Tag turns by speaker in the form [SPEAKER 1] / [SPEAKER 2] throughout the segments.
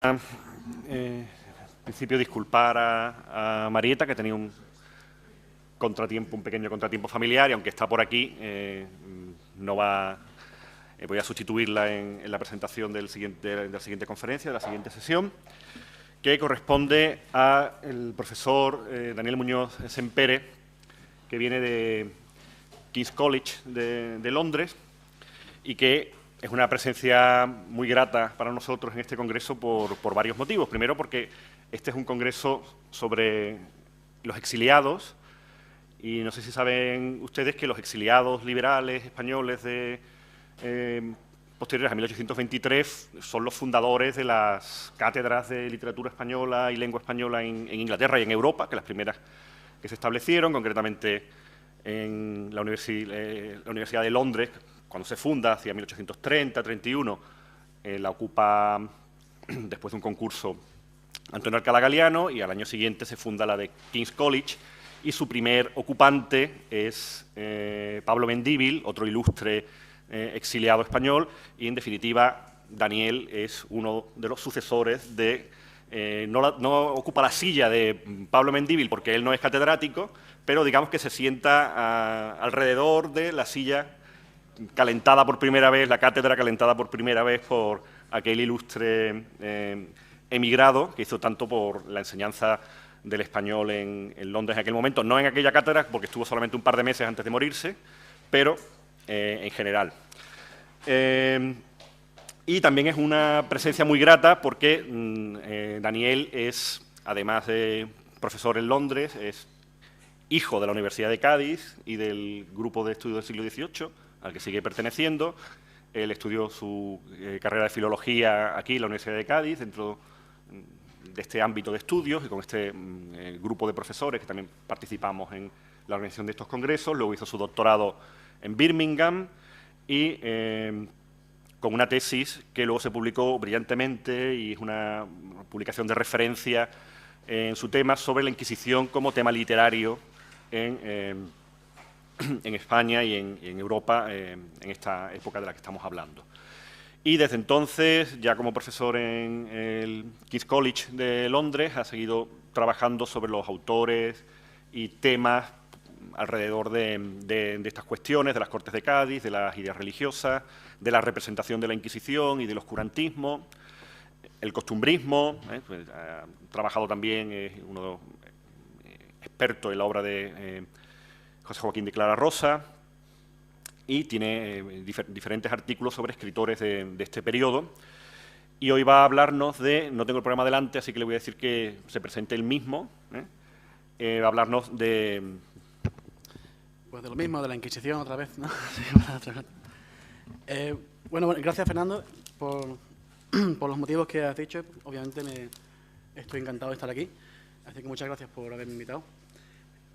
[SPEAKER 1] En principio, disculpar a Marieta, que tenía un pequeño contratiempo familiar, y aunque está por aquí, no va. Voy a sustituirla en la presentación de la siguiente conferencia, de la siguiente sesión, que corresponde al profesor Daniel Muñoz Sempere, que viene de King's College de Londres y que es una presencia muy grata para nosotros en este congreso por varios motivos. Primero, porque este es un congreso sobre los exiliados, y no sé si saben ustedes que los exiliados liberales españoles posteriores a 1823 son los fundadores de las cátedras de literatura española y lengua española en Inglaterra y en Europa, que las primeras que se establecieron, concretamente en la Universidad de Londres, cuando se funda, hacia 1830-31, la ocupa, después de un concurso, Antonio Alcalá Galiano, y al año siguiente se funda la de King's College, y su primer ocupante es Pablo Mendívil, otro ilustre exiliado español, y en definitiva Daniel es uno de los sucesores de... no ocupa la silla de Pablo Mendívil porque él no es catedrático, pero digamos que se sienta alrededor de la silla calentada por primera vez, la cátedra calentada por primera vez por aquel ilustre emigrado que hizo tanto por la enseñanza del español en Londres en aquel momento, no en aquella cátedra, porque estuvo solamente un par de meses antes de morirse, pero en general. Y también es una presencia muy grata porque Daniel es, además de profesor en Londres, es hijo de la Universidad de Cádiz y del grupo de estudios del siglo XVIII, al que sigue perteneciendo. Él estudió su carrera de filología aquí en la Universidad de Cádiz, dentro de este ámbito de estudios, y con este grupo de profesores que también participamos en la organización de estos congresos. Luego hizo su doctorado en Birmingham y con una tesis que luego se publicó brillantemente, y es una publicación de referencia en su tema sobre la Inquisición como tema literario en España y en Europa en esta época de la que estamos hablando. Y desde entonces, ya como profesor en el King's College de Londres, ha seguido trabajando sobre los autores y temas alrededor de estas cuestiones, de las Cortes de Cádiz, de las ideas religiosas, de la representación de la Inquisición y del oscurantismo, el costumbrismo. Pues, ha trabajado también, es uno experto en la obra de José Joaquín de Clara Rosa, y tiene diferentes artículos sobre escritores de este periodo. Y hoy va a hablarnos de, no tengo el programa delante, así que le voy a decir que se presente él mismo, va a hablarnos de...
[SPEAKER 2] Pues de lo mismo, de la Inquisición otra vez, ¿no? Bueno, gracias, Fernando, por los motivos que has dicho. Obviamente estoy encantado de estar aquí, así que muchas gracias por haberme invitado.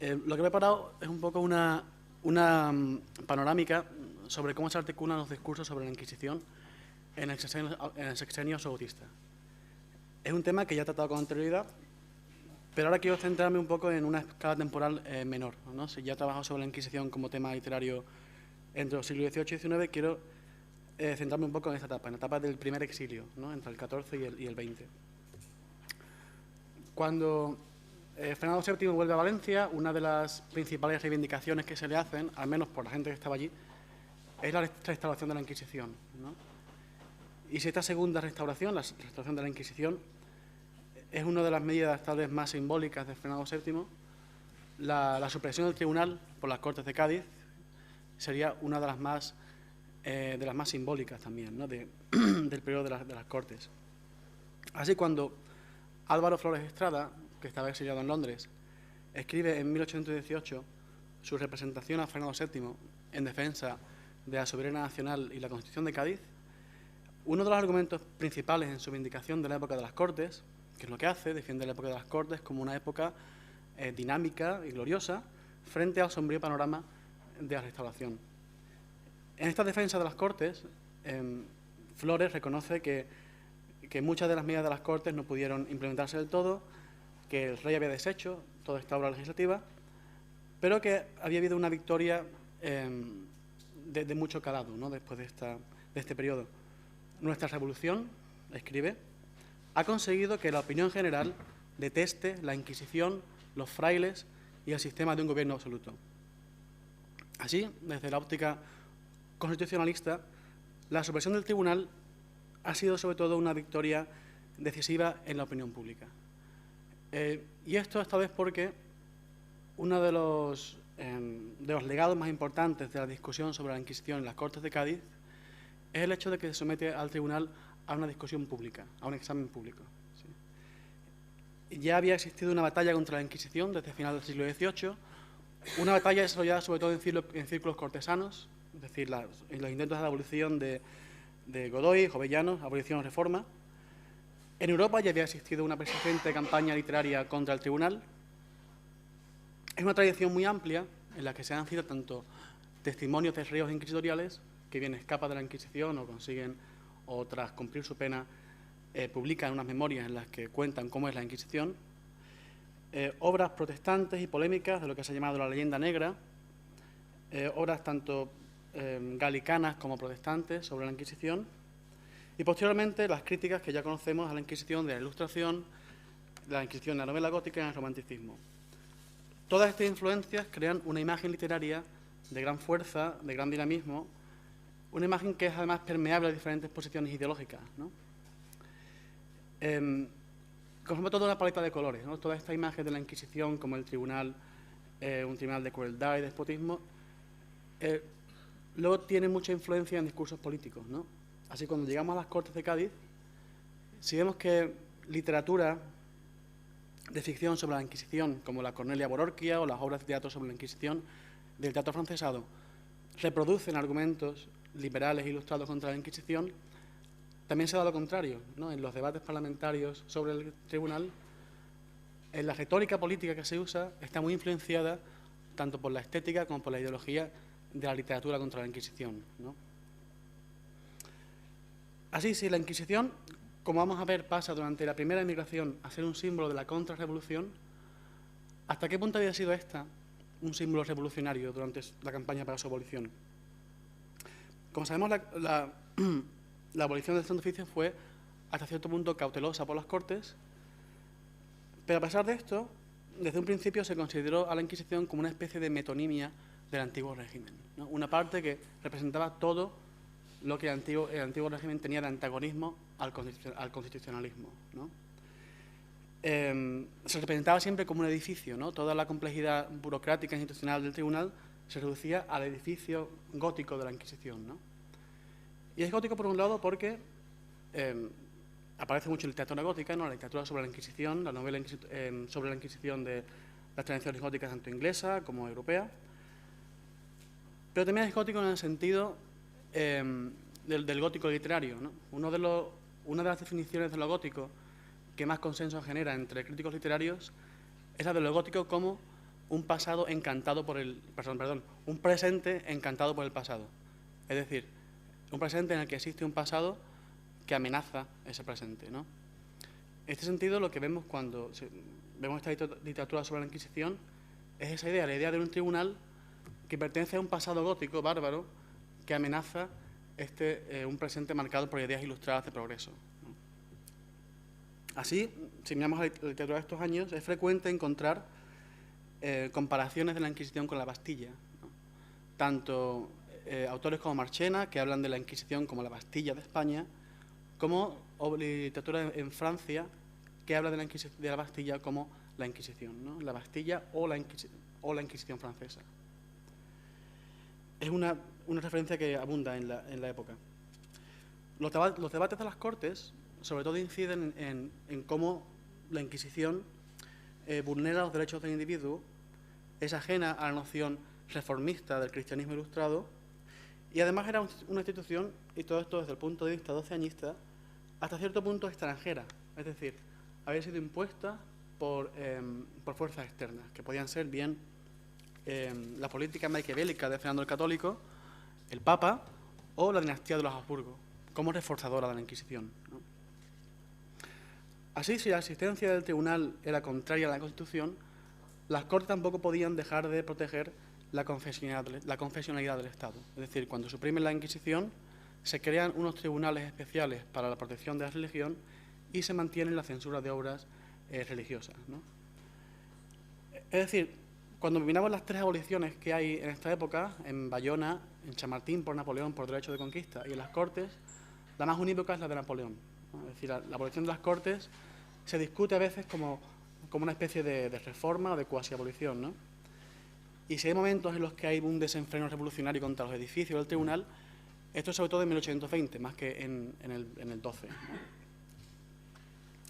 [SPEAKER 2] Lo que me he preparado es un poco una panorámica sobre cómo se articulan los discursos sobre la Inquisición en el sexenio absolutista. Es un tema que ya he tratado con anterioridad, pero ahora quiero centrarme un poco en una escala temporal menor, ¿no? Si ya he trabajado sobre la Inquisición como tema literario entre los siglos XVIII y XIX, quiero centrarme un poco en esta etapa, en la etapa del primer exilio, ¿no? Entre el XIV y el XX. Cuando Fernando VII vuelve a Valencia, una de las principales reivindicaciones que se le hacen, al menos por la gente que estaba allí, es la restauración de la Inquisición, ¿no? Y si esta segunda restauración, la restauración de la Inquisición, es una de las medidas tal vez más simbólicas de Fernando VII, la supresión del tribunal por las Cortes de Cádiz sería una de las más simbólicas también, ¿no? Del periodo de las Cortes. Así, cuando Álvaro Flores Estrada, que estaba exiliado en Londres, escribe en 1818 su representación a Fernando VII en defensa de la soberanía nacional y la Constitución de Cádiz, uno de los argumentos principales en su vindicación de la época de las Cortes, que es lo que hace, defiende la época de las Cortes como una época dinámica y gloriosa frente al sombrío panorama de la Restauración. En esta defensa de las Cortes, Flores reconoce que muchas de las medidas de las Cortes no pudieron implementarse del todo, que el rey había deshecho toda esta obra legislativa, pero que había habido una victoria de mucho calado, ¿no? Después de este periodo. Nuestra revolución, escribe, ha conseguido que la opinión general deteste la Inquisición, los frailes y el sistema de un gobierno absoluto. Así, desde la óptica constitucionalista, la supresión del tribunal ha sido sobre todo una victoria decisiva en la opinión pública. Y esto esta vez porque uno de los legados más importantes de la discusión sobre la Inquisición en las Cortes de Cádiz es el hecho de que se somete al tribunal a una discusión pública, a un examen público. ¿Sí? Ya había existido una batalla contra la Inquisición desde el final del siglo XVIII, una batalla desarrollada sobre todo en círculos cortesanos, es decir, en los intentos de abolición de Godoy, Jovellanos, abolición o reforma. En Europa ya había existido una persistente campaña literaria contra el tribunal. Es una tradición muy amplia en la que se han citado tanto testimonios de reos inquisitoriales que bien escapan de la Inquisición o consiguen, o tras cumplir su pena, publican unas memorias en las que cuentan cómo es la Inquisición, obras protestantes y polémicas de lo que se ha llamado la leyenda negra, obras tanto galicanas como protestantes sobre la Inquisición, y posteriormente las críticas que ya conocemos a la Inquisición de la Ilustración, de la Inquisición de la novela gótica y el romanticismo. Todas estas influencias crean una imagen literaria de gran fuerza, de gran dinamismo, una imagen que es además permeable a diferentes posiciones ideológicas, ¿no? Conforma toda una paleta de colores, ¿no? Toda esta imagen de la Inquisición como el tribunal, un tribunal de crueldad y despotismo, luego tiene mucha influencia en discursos políticos, ¿no? Así, cuando llegamos a las Cortes de Cádiz, si vemos que literatura de ficción sobre la Inquisición, como la Cornelia Bororquia o las obras de teatro sobre la Inquisición del teatro afrancesado, reproducen argumentos liberales ilustrados contra la Inquisición, también se da lo contrario, ¿no? En los debates parlamentarios sobre el tribunal, en la retórica política que se usa está muy influenciada tanto por la estética como por la ideología de la literatura contra la Inquisición, ¿no? Así, si la Inquisición, como vamos a ver, pasa durante la primera emigración a ser un símbolo de la contrarrevolución, ¿hasta qué punto había sido esta un símbolo revolucionario durante la campaña para su abolición? Como sabemos, la abolición del Santo Oficio fue hasta cierto punto cautelosa por las Cortes, pero a pesar de esto, desde un principio se consideró a la Inquisición como una especie de metonimia del antiguo régimen, ¿no? Una parte que representaba todo lo que el antiguo régimen tenía de antagonismo al constitucionalismo, ¿no? Se representaba siempre como un edificio, ¿no? Toda la complejidad burocrática e institucional del tribunal se reducía al edificio gótico de la Inquisición, ¿no? Y es gótico por un lado porque aparece mucho en la literatura gótica, ¿no? La literatura sobre la Inquisición, la novela sobre la Inquisición de las tradiciones góticas tanto inglesa como europea, pero también es gótico en el sentido del gótico literario, ¿no? Una de las definiciones de lo gótico que más consenso genera entre críticos literarios es la de lo gótico como un pasado encantado por un presente encantado por el pasado. Es decir, un presente en el que existe un pasado que amenaza ese presente, ¿no? En este sentido, lo que vemos cuando vemos esta literatura sobre la Inquisición es esa idea, la idea de un tribunal que pertenece a un pasado gótico bárbaro que amenaza un presente marcado por ideas ilustradas de progreso, ¿no? Así, si miramos la literatura de estos años, es frecuente encontrar comparaciones de la Inquisición con la Bastilla, ¿no? Tanto autores como Marchena, que hablan de la Inquisición como la Bastilla de España, como literatura en Francia, que habla de la Bastilla como la Inquisición, ¿no? La Bastilla o la Inquisición francesa. Es una referencia que abunda en la época. Los debates de las Cortes, sobre todo, inciden en cómo la Inquisición vulnera los derechos del individuo, es ajena a la noción reformista del cristianismo ilustrado, y además era una institución, y todo esto desde el punto de vista doceañista, hasta cierto punto extranjera, es decir, había sido impuesta por fuerzas externas, que podían ser bien la política maquiavélica de Fernando el Católico, el Papa o la dinastía de los Habsburgo, como reforzadora de la Inquisición, ¿no? Así, si la existencia del tribunal era contraria a la Constitución, las Cortes tampoco podían dejar de proteger la confesionalidad del Estado. Es decir, cuando suprimen la Inquisición, se crean unos tribunales especiales para la protección de la religión y se mantiene la censura de obras religiosas, ¿no? Es decir, cuando miramos las tres aboliciones que hay en esta época, en Bayona, en Chamartín por Napoleón por derecho de conquista y en las Cortes, la más unívoca es la de Napoleón, ¿no? Es decir, la abolición de las Cortes se discute a veces como una especie de reforma o de cuasi-abolición, ¿no? Y si hay momentos en los que hay un desenfreno revolucionario contra los edificios del tribunal, esto es sobre todo en 1820, más que en el 12, ¿no?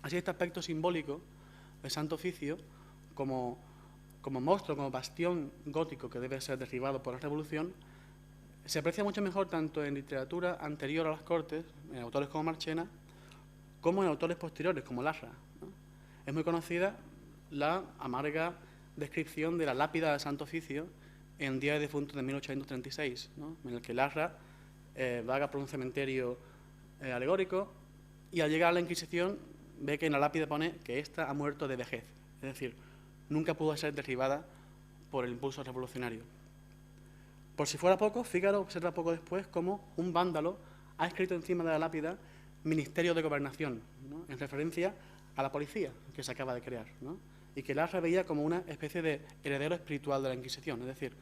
[SPEAKER 2] Así, este aspecto simbólico del Santo Oficio, como monstruo, como bastión gótico que debe ser derribado por la Revolución, se aprecia mucho mejor tanto en literatura anterior a las Cortes, en autores como Marchena, como en autores posteriores, como Larra, ¿no? Es muy conocida la amarga descripción de la lápida del Santo Oficio en Día de Difuntos de 1836, ¿no? En el que Larra vaga por un cementerio alegórico y al llegar a la Inquisición ve que en la lápida pone que ésta ha muerto de vejez, es decir, nunca pudo ser derribada por el impulso revolucionario. Por si fuera poco, Fígaro observa poco después cómo un vándalo ha escrito encima de la lápida Ministerio de Gobernación, ¿no? En referencia a la policía que se acaba de crear, ¿no? Y que Larra veía como una especie de heredero espiritual de la Inquisición, es decir,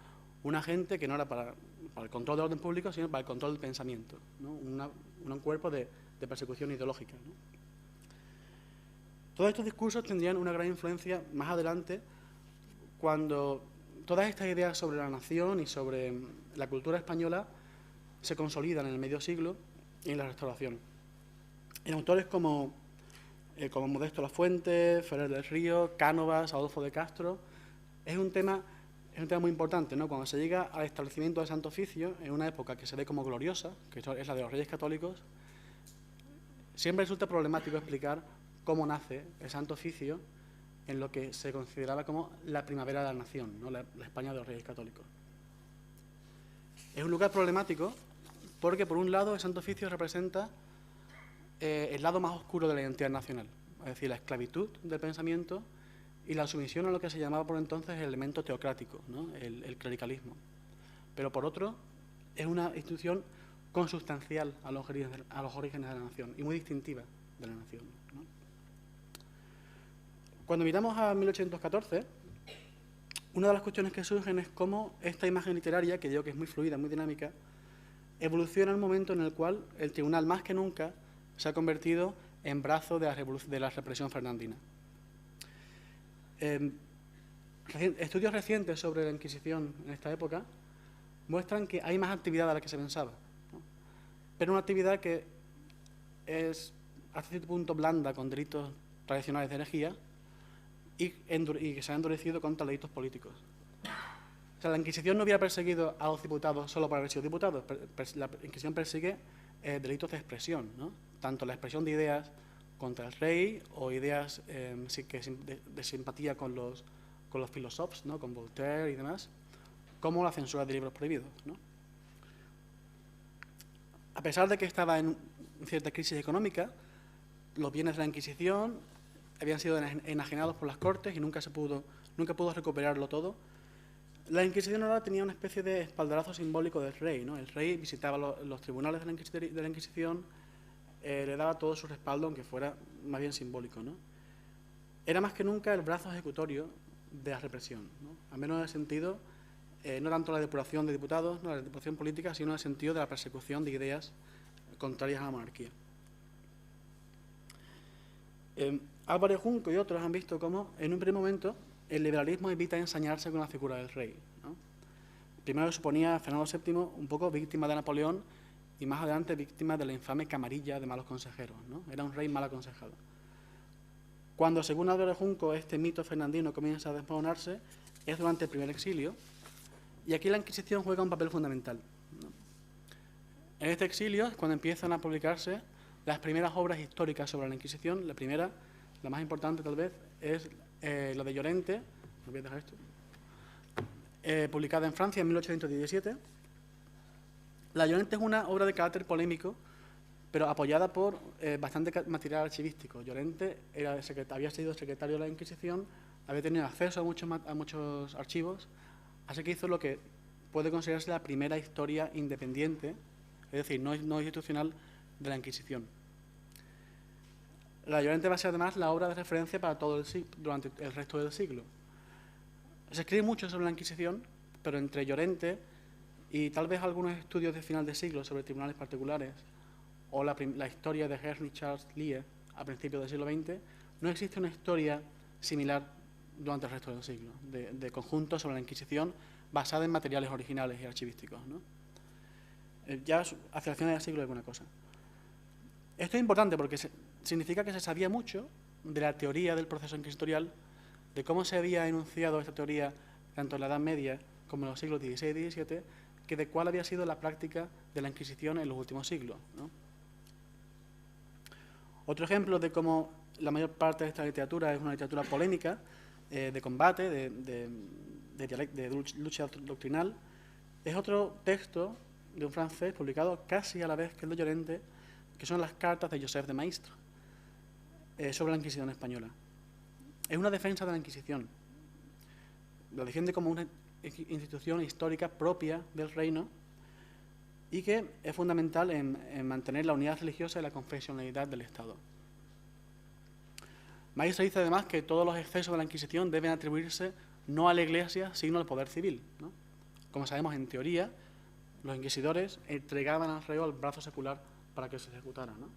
[SPEAKER 2] un agente que no era para el control del orden público, sino para el control del pensamiento, ¿no? Un cuerpo de persecución ideológica, ¿no? Todos estos discursos tendrían una gran influencia más adelante cuando todas estas ideas sobre la nación y sobre la cultura española se consolidan en el medio siglo y en la Restauración. En autores como Modesto Lafuente, Ferrer del Río, Cánovas, Adolfo de Castro, es un tema muy importante, ¿no? Cuando se llega al establecimiento del Santo Oficio, en una época que se ve como gloriosa, que es la de los Reyes Católicos, siempre resulta problemático explicar cómo nace el Santo Oficio en lo que se consideraba como la primavera de la nación, ¿no? La España de los Reyes Católicos. Es un lugar problemático porque, por un lado, el Santo Oficio representa el lado más oscuro de la identidad nacional, es decir, la esclavitud del pensamiento y la sumisión a lo que se llamaba por entonces el elemento teocrático, ¿no? el clericalismo. Pero, por otro, es una institución consustancial a los orígenes de la nación y muy distintiva de la nación, ¿no? Cuando miramos a 1814, una de las cuestiones que surgen es cómo esta imagen literaria, que digo que es muy fluida, muy dinámica, evoluciona en un momento en el cual el tribunal, más que nunca, se ha convertido en brazo de la represión fernandina. Estudios recientes sobre la Inquisición en esta época muestran que hay más actividad de la que se pensaba, ¿no? Pero una actividad que es hasta cierto punto blanda con delitos tradicionales de herejía y que se ha endurecido contra delitos políticos. O sea, la Inquisición no hubiera perseguido a los diputados solo por haber sido diputados. La Inquisición persigue delitos de expresión, ¿no? Tanto la expresión de ideas contra el rey o ideas de simpatía con los filósofos, ¿no? Con Voltaire y demás, como la censura de libros prohibidos, ¿no? A pesar de que estaba en cierta crisis económica, los bienes de la Inquisición habían sido enajenados por las Cortes y nunca pudo recuperarlo todo. La Inquisición ahora tenía una especie de espaldarazo simbólico del rey, ¿no? El rey visitaba los tribunales de la Inquisición, le daba todo su respaldo, aunque fuera más bien simbólico, ¿no? Era más que nunca el brazo ejecutorio de la represión, ¿no? Al menos en el sentido, no tanto la depuración de diputados, no la depuración política, sino en el sentido de la persecución de ideas contrarias a la monarquía. Álvarez Junco y otros han visto cómo, en un primer momento, el liberalismo evita ensañarse con la figura del rey, ¿no? Primero suponía a Fernando VII un poco víctima de Napoleón y más adelante víctima de la infame camarilla de malos consejeros, ¿no? Era un rey mal aconsejado. Cuando, según Álvarez Junco, este mito fernandino comienza a desmoronarse, es durante el primer exilio, y aquí la Inquisición juega un papel fundamental, ¿no? En este exilio es cuando empiezan a publicarse las primeras obras históricas sobre la Inquisición. La primera, la más importante tal vez, es la de Llorente, voy a dejar esto, publicada en Francia en 1817. La Llorente es una obra de carácter polémico, pero apoyada por bastante material archivístico. Llorente había sido secretario de la Inquisición, había tenido acceso a muchos archivos, así que hizo lo que puede considerarse la primera historia independiente, es decir, no institucional, de la Inquisición. La Llorente va a ser además la obra de referencia para todo durante el resto del siglo. Se escribe mucho sobre la Inquisición, pero entre Llorente y tal vez algunos estudios de final de siglo sobre tribunales particulares o la historia de Henry Charles Lee a principios del siglo XX, no existe una historia similar durante el resto del siglo, de conjunto sobre la Inquisición basada en materiales originales y archivísticos, ¿no? Ya hacia el final del siglo es alguna cosa. Esto es importante porque significa que se sabía mucho de la teoría del proceso inquisitorial, de cómo se había enunciado esta teoría tanto en la Edad Media como en los siglos XVI y XVII, que de cuál había sido la práctica de la Inquisición en los últimos siglos, ¿no? Otro ejemplo de cómo la mayor parte de esta literatura es una literatura polémica, de combate, de lucha doctrinal, es otro texto de un francés publicado casi a la vez que el de Llorente, que son las cartas de Joseph de Maistre sobre la Inquisición española. Es una defensa de la Inquisición. Lo defiende como una institución histórica propia del reino y que es fundamental en mantener la unidad religiosa y la confesionalidad del Estado. Maistre dice además que todos los excesos de la Inquisición deben atribuirse no a la Iglesia, sino al poder civil, ¿no? Como sabemos, en teoría, los inquisidores entregaban al reo al brazo secular para que se ejecutara, ¿no?